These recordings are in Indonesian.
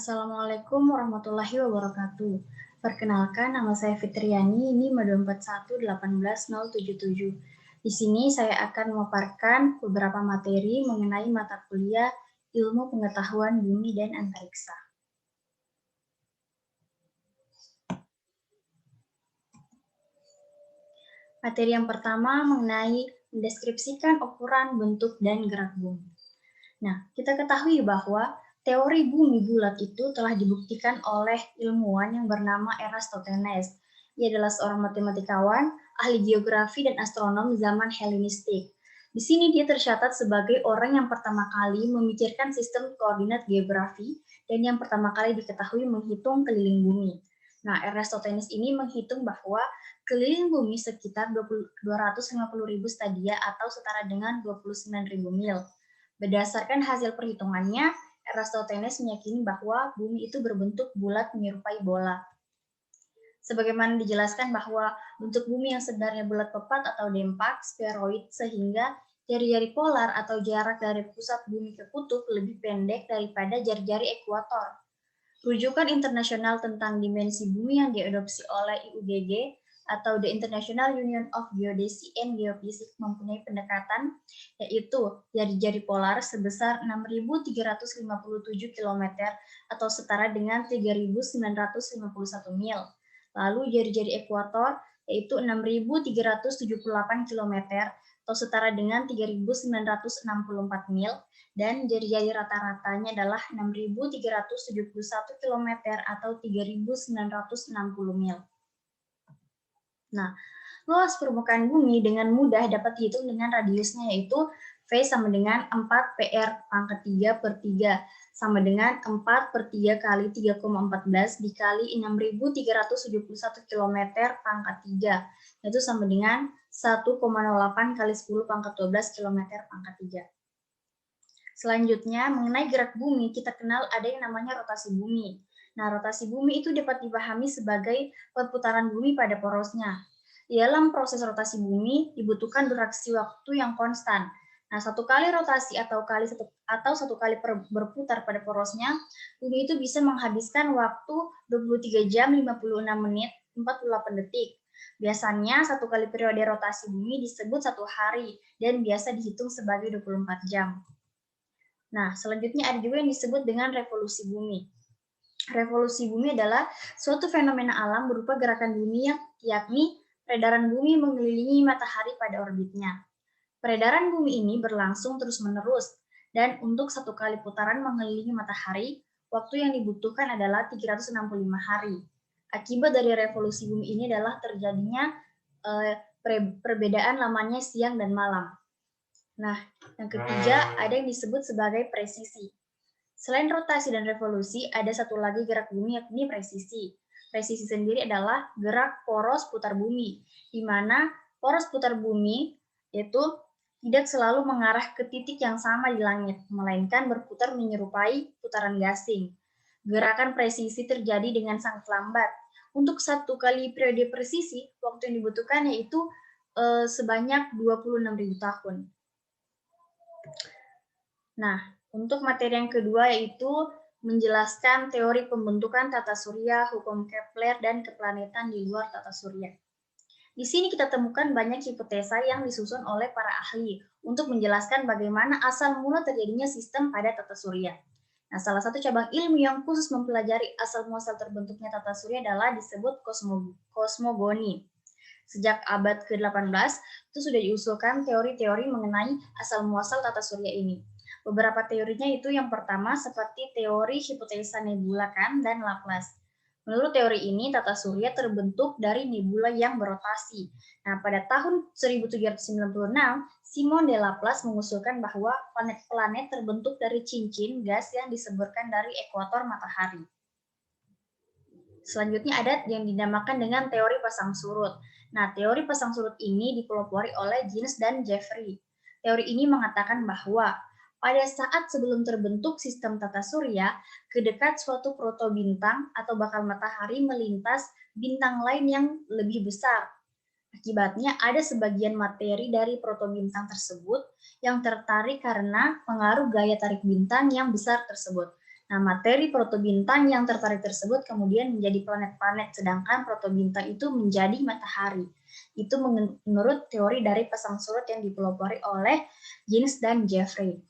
Assalamualaikum warahmatullahi wabarakatuh. Perkenalkan, nama saya Fitriani, ini mode 41181077. Di sini saya akan memaparkan beberapa materi mengenai mata kuliah Ilmu Pengetahuan Bumi dan Antariksa. Materi yang pertama mengenai mendeskripsikan ukuran, bentuk, dan gerak bumi. Nah, kita ketahui bahwa teori bumi bulat itu telah dibuktikan oleh ilmuwan yang bernama Eratosthenes. Ia adalah seorang matematikawan, ahli geografi dan astronom zaman Helenistik. Di sini dia tercatat sebagai orang yang pertama kali memikirkan sistem koordinat geografi dan yang pertama kali diketahui menghitung keliling bumi. Nah, Eratosthenes ini menghitung bahwa keliling bumi sekitar 250.000 stadia atau setara dengan 29.000 mil. Berdasarkan hasil perhitungannya, Eratosthenes meyakini bahwa bumi itu berbentuk bulat menyerupai bola. Sebagaimana dijelaskan bahwa bentuk bumi yang sebenarnya bulat pepat atau dempak, spheroid, sehingga jari-jari polar atau jarak dari pusat bumi ke kutub lebih pendek daripada jari-jari ekuator. Rujukan internasional tentang dimensi bumi yang diadopsi oleh IUGG atau The International Union of Geodesy and Geophysics mempunyai pendekatan, yaitu jari-jari polar sebesar 6.357 km atau setara dengan 3.951 mil. Lalu jari-jari ekuator yaitu 6.378 km atau setara dengan 3.964 mil, dan jari-jari rata-ratanya adalah 6.371 km atau 3.960 mil. Nah, luas permukaan bumi dengan mudah dapat dihitung dengan radiusnya, yaitu V sama dengan 4 PR pangkat 3 per 3 sama dengan 4 per 3 kali 3,14 dikali 6.371 km pangkat 3, yaitu sama dengan 1,08 kali 10 pangkat 12 km pangkat 3. Selanjutnya, mengenai gerak bumi, kita kenal ada yang namanya rotasi bumi. Nah, rotasi bumi itu dapat dipahami sebagai perputaran bumi pada porosnya. Di dalam proses rotasi bumi dibutuhkan durasi waktu yang konstan. Nah, satu kali rotasi atau satu kali berputar pada porosnya, bumi itu bisa menghabiskan waktu 23 jam 56 menit 48 detik. Biasanya satu kali periode rotasi bumi disebut 1 hari dan biasa dihitung sebagai 24 jam. Nah, selanjutnya ada juga yang disebut dengan revolusi bumi. Revolusi bumi adalah suatu fenomena alam berupa gerakan bumi yakni peredaran bumi mengelilingi matahari pada orbitnya. Peredaran bumi ini berlangsung terus-menerus, dan untuk satu kali putaran mengelilingi matahari, waktu yang dibutuhkan adalah 365 hari. Akibat dari revolusi bumi ini adalah terjadinya perbedaan lamanya siang dan malam. Nah, yang ketiga ada yang disebut sebagai presisi. Selain rotasi dan revolusi, ada satu lagi gerak bumi yakni presisi. Presisi sendiri adalah gerak poros putar bumi, di mana poros putar bumi itu tidak selalu mengarah ke titik yang sama di langit, melainkan berputar menyerupai putaran gasing. Gerakan presisi terjadi dengan sangat lambat. Untuk satu kali periode presisi, waktu yang dibutuhkan yaitu sebanyak 26.000 tahun. Nah, untuk materi yang kedua yaitu menjelaskan teori pembentukan tata surya, hukum Kepler, dan keplanetan di luar tata surya. Di sini kita temukan banyak hipotesa yang disusun oleh para ahli untuk menjelaskan bagaimana asal mula terjadinya sistem pada tata surya. Nah, salah satu cabang ilmu yang khusus mempelajari asal-muasal terbentuknya tata surya adalah disebut kosmogoni. Sejak abad ke-18, itu sudah diusulkan teori-teori mengenai asal-muasal tata surya ini. Beberapa teorinya itu yang pertama seperti teori hipotesa nebula kan dan Laplace. Menurut teori ini, tata surya terbentuk dari nebula yang berotasi. Nah, pada tahun 1796, Simon de Laplace mengusulkan bahwa planet-planet terbentuk dari cincin gas yang diseburkan dari ekuator matahari. Selanjutnya ada yang dinamakan dengan teori pasang surut. Nah, teori pasang surut ini dipelopori oleh Jeans dan Jeffrey. Teori ini mengatakan bahwa pada saat sebelum terbentuk sistem tata surya, kedekat suatu protobintang atau bakal matahari melintas bintang lain yang lebih besar. Akibatnya ada sebagian materi dari protobintang tersebut yang tertarik karena pengaruh gaya tarik bintang yang besar tersebut. Nah, materi protobintang yang tertarik tersebut kemudian menjadi planet-planet, sedangkan protobintang itu menjadi matahari. Itu menurut teori dari pasang surut yang dipelopori oleh James dan Jeffrey.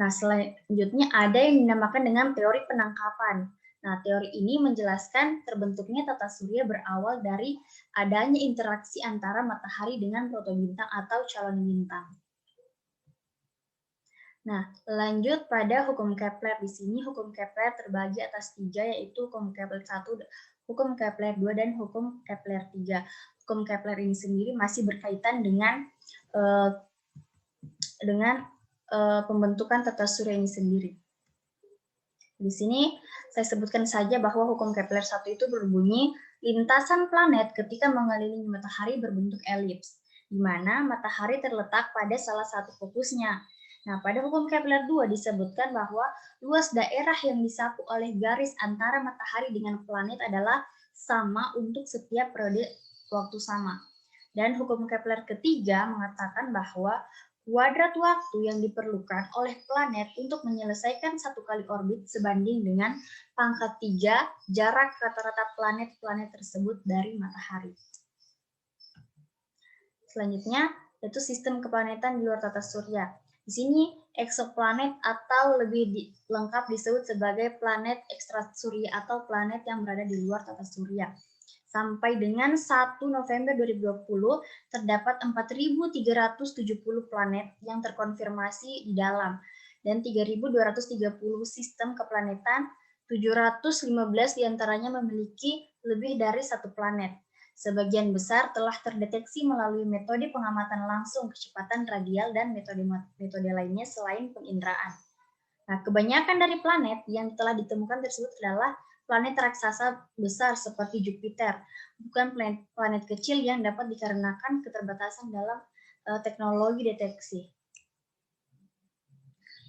Nah, selanjutnya ada yang dinamakan dengan teori penangkapan. Nah, teori ini menjelaskan terbentuknya tata surya berawal dari adanya interaksi antara matahari dengan protobintang atau calon bintang. Nah, lanjut pada hukum Kepler. Di sini hukum Kepler terbagi atas 3, yaitu hukum Kepler 1, hukum Kepler 2, dan hukum Kepler 3. Hukum Kepler ini sendiri masih berkaitan dengan pembentukan tata surya ini sendiri. Di sini saya sebutkan saja bahwa hukum Kepler 1 itu berbunyi, lintasan planet ketika mengelilingi matahari berbentuk elips, di mana matahari terletak pada salah satu fokusnya. Nah, pada hukum Kepler 2 disebutkan bahwa luas daerah yang disapu oleh garis antara matahari dengan planet adalah sama untuk setiap periode waktu sama. Dan hukum Kepler ketiga mengatakan bahwa kuadrat waktu yang diperlukan oleh planet untuk menyelesaikan satu kali orbit sebanding dengan pangkat 3 jarak rata-rata planet-planet tersebut dari matahari. Selanjutnya, yaitu sistem keplanetan di luar tata surya. Di sini, eksoplanet atau lebih lengkap disebut sebagai planet ekstrasurya atau planet yang berada di luar tata surya. Sampai dengan 1 November 2020, terdapat 4.370 planet yang terkonfirmasi di dalam, dan 3.230 sistem keplanetan, 715 diantaranya memiliki lebih dari satu planet. Sebagian besar telah terdeteksi melalui metode pengamatan langsung kecepatan radial dan metode lainnya selain penginderaan. Nah, kebanyakan dari planet yang telah ditemukan tersebut adalah planet raksasa besar seperti Jupiter, bukan planet kecil yang dapat dikarenakan keterbatasan dalam teknologi deteksi.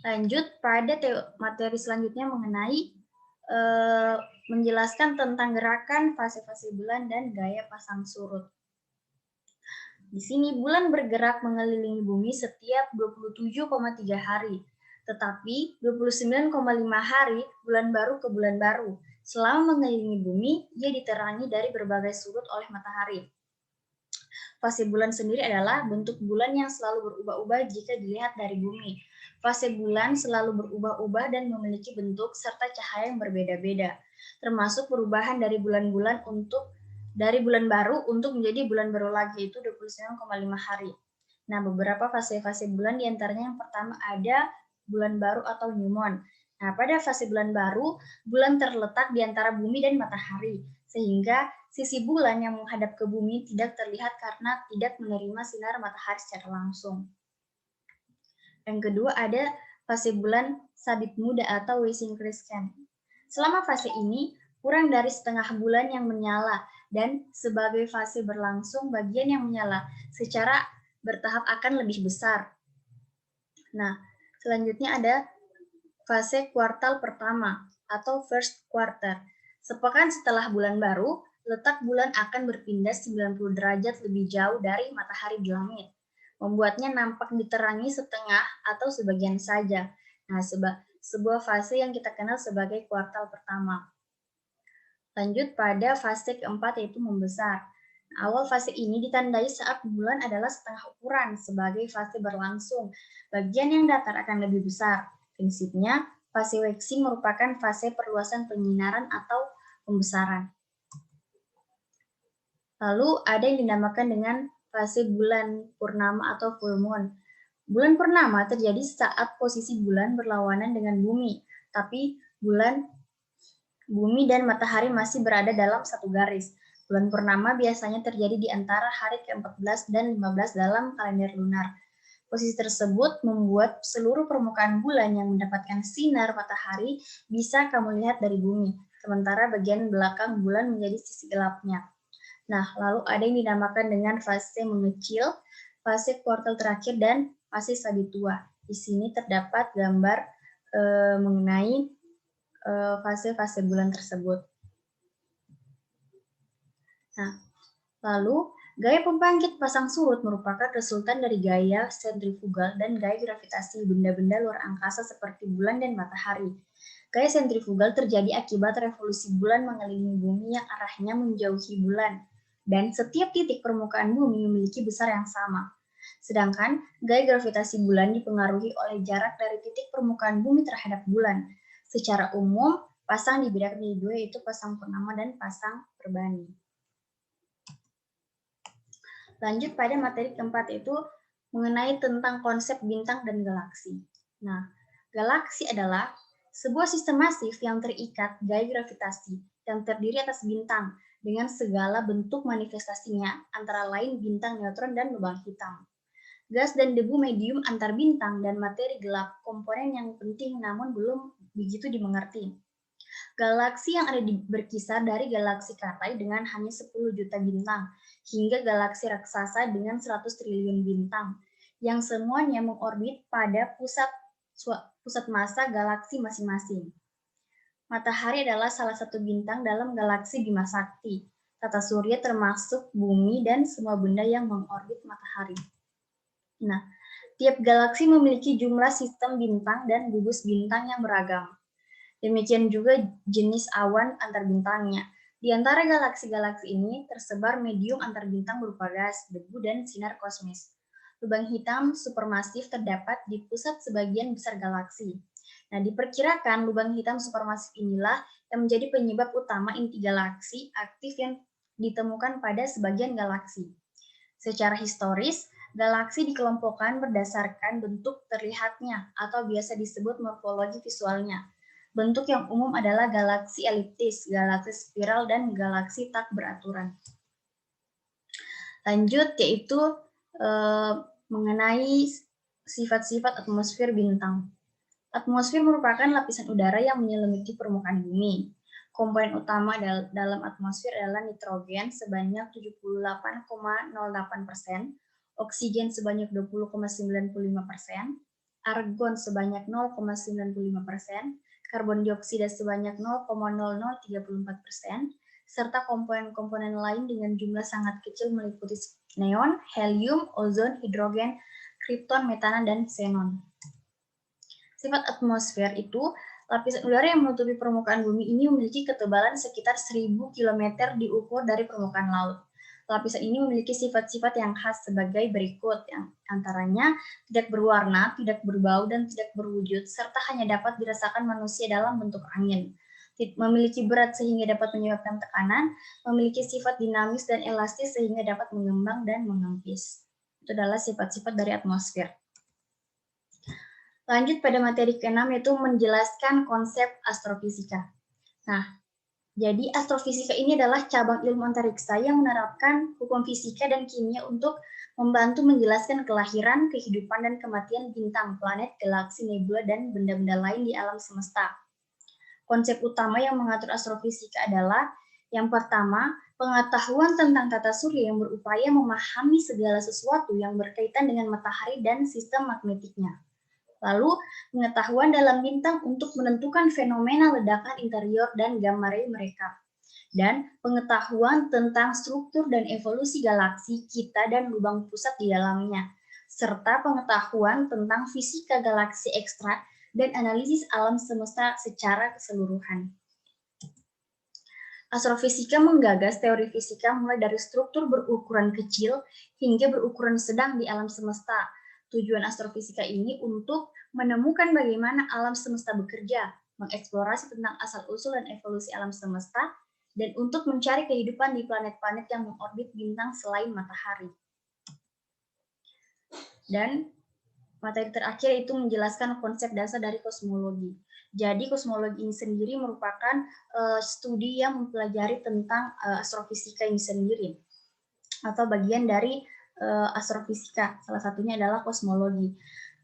Lanjut pada materi selanjutnya mengenai menjelaskan tentang gerakan fase-fase bulan dan gaya pasang surut. Di sini bulan bergerak mengelilingi bumi setiap 27,3 hari, tetapi 29,5 hari bulan baru ke bulan baru. Selama mengelilingi bumi, ia diterangi dari berbagai sudut oleh matahari. Fase bulan sendiri adalah bentuk bulan yang selalu berubah-ubah jika dilihat dari bumi. Fase bulan selalu berubah-ubah dan memiliki bentuk serta cahaya yang berbeda-beda, termasuk perubahan dari bulan baru untuk menjadi bulan baru lagi, yaitu 29,5 hari. Nah, beberapa fase-fase bulan diantaranya yang pertama ada bulan baru atau new moon. Nah, pada fase bulan baru, bulan terletak di antara bumi dan matahari, sehingga sisi bulan yang menghadap ke bumi tidak terlihat karena tidak menerima sinar matahari secara langsung. Yang kedua ada fase bulan sabit muda atau waxing crescent. Selama fase ini, kurang dari setengah bulan yang menyala, dan sebagai fase berlangsung, bagian yang menyala secara bertahap akan lebih besar. Nah, selanjutnya ada fase kuartal pertama atau first quarter. Sepekan setelah bulan baru, letak bulan akan berpindah 90 derajat lebih jauh dari matahari di langit, membuatnya nampak diterangi setengah atau sebagian saja. Nah, sebuah fase yang kita kenal sebagai kuartal pertama. Lanjut pada fase keempat, yaitu membesar. Awal fase ini ditandai saat bulan adalah setengah ukuran. Sebagai fase berlangsung, bagian yang datar akan lebih besar. Prinsipnya, fase waxing merupakan fase perluasan penyinaran atau pembesaran. Lalu ada yang dinamakan dengan fase bulan purnama atau full moon. Bulan purnama terjadi saat posisi bulan berlawanan dengan bumi, tapi bumi dan matahari masih berada dalam satu garis. Bulan purnama biasanya terjadi di antara hari ke-14 dan 15 dalam kalender lunar. Posisi tersebut membuat seluruh permukaan bulan yang mendapatkan sinar matahari bisa kamu lihat dari bumi, sementara bagian belakang bulan menjadi sisi gelapnya. Nah, lalu ada yang dinamakan dengan fase mengecil, fase kuartal terakhir, dan fase sabit tua. Di sini terdapat gambar mengenai fase-fase bulan tersebut. Nah, lalu gaya pembangkit pasang surut merupakan resultan dari gaya sentrifugal dan gaya gravitasi benda-benda luar angkasa seperti bulan dan matahari. Gaya sentrifugal terjadi akibat revolusi bulan mengelilingi bumi yang arahnya menjauhi bulan, dan setiap titik permukaan bumi memiliki besar yang sama. Sedangkan gaya gravitasi bulan dipengaruhi oleh jarak dari titik permukaan bumi terhadap bulan. Secara umum, pasang dibedakan menjadi dua, yaitu pasang purnama dan pasang perbani. Lanjut pada materi keempat, yaitu mengenai tentang konsep bintang dan galaksi. Nah, galaksi adalah sebuah sistem masif yang terikat gaya gravitasi yang terdiri atas bintang dengan segala bentuk manifestasinya, antara lain bintang neutron dan lubang hitam. Gas dan debu medium antar bintang dan materi gelap komponen yang penting namun belum begitu dimengerti. Galaksi yang ada berkisar dari galaksi katai dengan hanya 10 juta bintang hingga galaksi raksasa dengan 100 triliun bintang yang semuanya mengorbit pada pusat massa galaksi masing-masing. Matahari adalah salah satu bintang dalam galaksi Bima Sakti. Tata surya termasuk bumi dan semua benda yang mengorbit matahari. Nah, tiap galaksi memiliki jumlah sistem bintang dan gugus bintang yang beragam. Demikian juga jenis awan antar bintangnya. Di antara galaksi-galaksi ini tersebar medium antar bintang berupa gas, debu, dan sinar kosmis. Lubang hitam supermasif terdapat di pusat sebagian besar galaksi. Nah, diperkirakan lubang hitam supermasif inilah yang menjadi penyebab utama inti galaksi aktif yang ditemukan pada sebagian galaksi. Secara historis, galaksi dikelompokkan berdasarkan bentuk terlihatnya atau biasa disebut morfologi visualnya. Bentuk yang umum adalah galaksi eliptis, galaksi spiral, dan galaksi tak beraturan. Lanjut, yaitu mengenai sifat-sifat atmosfer bintang. Atmosfer merupakan lapisan udara yang menyelimuti permukaan bumi. Komponen utama dalam atmosfer adalah nitrogen sebanyak 78,08%, oksigen sebanyak 20,95%, argon sebanyak 0,95%, karbon dioksida sebanyak 0,0034%, serta komponen-komponen lain dengan jumlah sangat kecil meliputi neon, helium, ozon, hidrogen, kripton, metana, dan xenon. Sifat atmosfer itu, lapisan udara yang menutupi permukaan bumi ini memiliki ketebalan sekitar 1000 km diukur dari permukaan laut. Lapisan ini memiliki sifat-sifat yang khas sebagai berikut, yang antaranya tidak berwarna, tidak berbau, dan tidak berwujud, serta hanya dapat dirasakan manusia dalam bentuk angin. Memiliki berat sehingga dapat menyebabkan tekanan, memiliki sifat dinamis dan elastis sehingga dapat mengembang dan mengempis. Itu adalah sifat-sifat dari atmosfer. Lanjut pada materi ke-6, yaitu menjelaskan konsep astrofisika. Nah, jadi astrofisika ini adalah cabang ilmu antariksa yang menerapkan hukum fisika dan kimia untuk membantu menjelaskan kelahiran, kehidupan, dan kematian bintang, planet, galaksi, nebula, dan benda-benda lain di alam semesta. Konsep utama yang mengatur astrofisika adalah yang pertama, pengetahuan tentang tata surya yang berupaya memahami segala sesuatu yang berkaitan dengan matahari dan sistem magnetiknya. Lalu, pengetahuan dalam bintang untuk menentukan fenomena ledakan interior dan gamma ray mereka. Dan pengetahuan tentang struktur dan evolusi galaksi kita dan lubang pusat di dalamnya. Serta pengetahuan tentang fisika galaksi ekstra dan analisis alam semesta secara keseluruhan. Astrofisika menggagas teori fisika mulai dari struktur berukuran kecil hingga berukuran sedang di alam semesta. Tujuan astrofisika ini untuk menemukan bagaimana alam semesta bekerja, mengeksplorasi tentang asal-usul dan evolusi alam semesta, dan untuk mencari kehidupan di planet-planet yang mengorbit bintang selain matahari. Dan materi terakhir itu menjelaskan konsep dasar dari kosmologi. Jadi kosmologi ini sendiri merupakan studi yang mempelajari tentang astrofisika ini sendiri, atau bagian dari astrofisika. Salah satunya adalah kosmologi.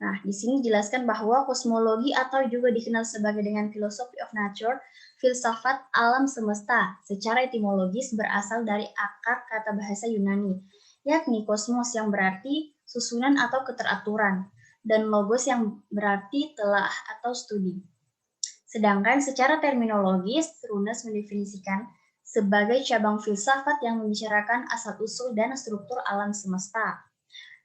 Nah, di sini dijelaskan bahwa kosmologi atau juga dikenal sebagai dengan philosophy of nature, filsafat alam semesta, secara etimologis berasal dari akar kata bahasa Yunani, yakni kosmos yang berarti susunan atau keteraturan, dan logos yang berarti telah atau studi. Sedangkan secara terminologis, Runes mendefinisikan sebagai cabang filsafat yang membicarakan asal-usul dan struktur alam semesta.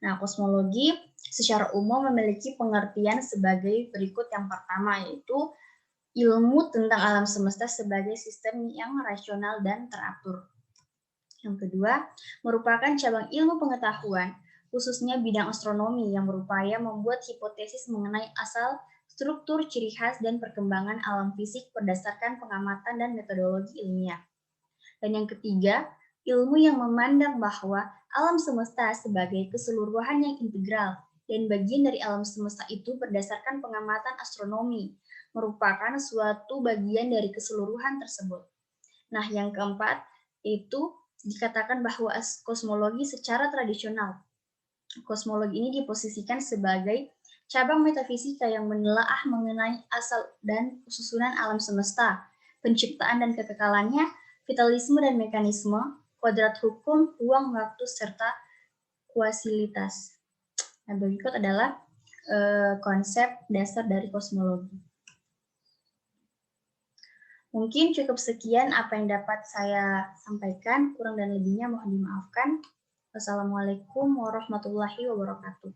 Nah, kosmologi secara umum memiliki pengertian sebagai berikut. Yang pertama yaitu ilmu tentang alam semesta sebagai sistem yang rasional dan teratur. Yang kedua, merupakan cabang ilmu pengetahuan, khususnya bidang astronomi yang berupaya membuat hipotesis mengenai asal, struktur, ciri khas, dan perkembangan alam fisik berdasarkan pengamatan dan metodologi ilmiah. Dan yang ketiga, ilmu yang memandang bahwa alam semesta sebagai keseluruhan yang integral dan bagian dari alam semesta itu berdasarkan pengamatan astronomi, merupakan suatu bagian dari keseluruhan tersebut. Nah, yang keempat, itu dikatakan bahwa kosmologi secara tradisional. Kosmologi ini diposisikan sebagai cabang metafisika yang menelaah mengenai asal dan susunan alam semesta, penciptaan dan kekekalannya, vitalisme dan mekanisme, kodrat hukum, ruang waktu, serta kuasilitas. Nah, berikut adalah konsep dasar dari kosmologi. Mungkin cukup sekian apa yang dapat saya sampaikan, kurang dan lebihnya mohon dimaafkan. Wassalamualaikum warahmatullahi wabarakatuh.